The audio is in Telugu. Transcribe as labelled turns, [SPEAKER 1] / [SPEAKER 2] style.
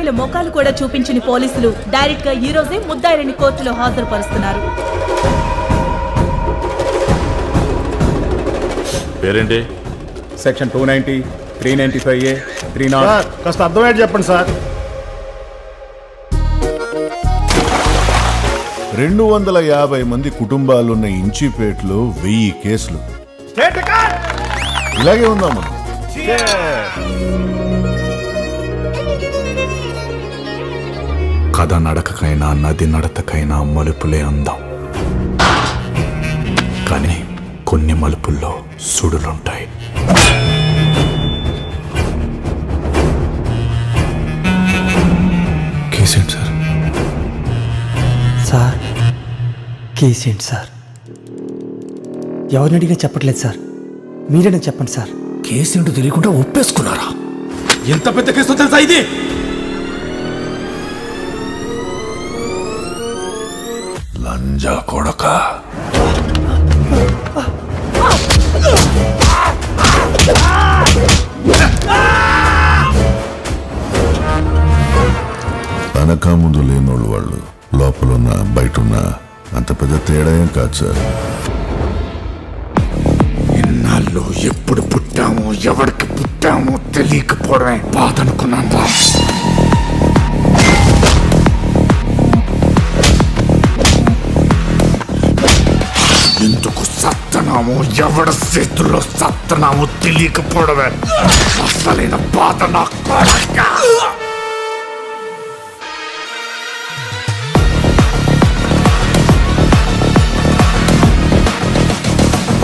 [SPEAKER 1] ముద్దాయిల ముఖాలు కూడా చూపించిన పోలీసులు డైరెక్ట్ గా ఈ రోజే ముద్దాయిలని కోర్టులో హాజరుపరుస్తున్నారు.
[SPEAKER 2] పేరేంటి?
[SPEAKER 3] Section 290, 395A, 30.
[SPEAKER 4] కాస్త అర్థమయ్యేది చెప్పండి సార్.
[SPEAKER 5] 250 మంది కుటుంబాలున్న ఇంచిపేటలో 1000 కేసులు. ఇలాగే ఉందాం మనం.
[SPEAKER 6] కథ నడకకైనా నది నడతకైనా మలుపులే అందాం, కానీ కొన్ని మలుపుల్లో సుడులుంటాయి. కేసేంటి సార్?
[SPEAKER 7] సార్ కేసేంటి సార్? ఎవరిని అడిగినా చెప్పట్లేదు సార్, మీరేనా చెప్పండి సార్.
[SPEAKER 6] కేసేంటో తెలియకుండా ఒప్పేసుకున్నారా?
[SPEAKER 2] ఎంత పెద్ద కేసు తెలుసా ఇది?
[SPEAKER 6] లంజా కొడక.
[SPEAKER 5] వెనక ముందు లేనోళ్ళు వాళ్ళు లోపలున్న బయటున్న అంత పెద్ద తేడా ఏం కాదు సార్.
[SPEAKER 6] ఇన్నాళ్ళు ఎప్పుడు పుట్టామో ఎవరికి పుట్టామో తెలియకపోవడమే బాధ అనుకున్నాను. ఎందుకు సత్తనామో ఎవడ చేతుల్లో సత్తనామో తెలియకపోవడమే అసలైన బాధ. నా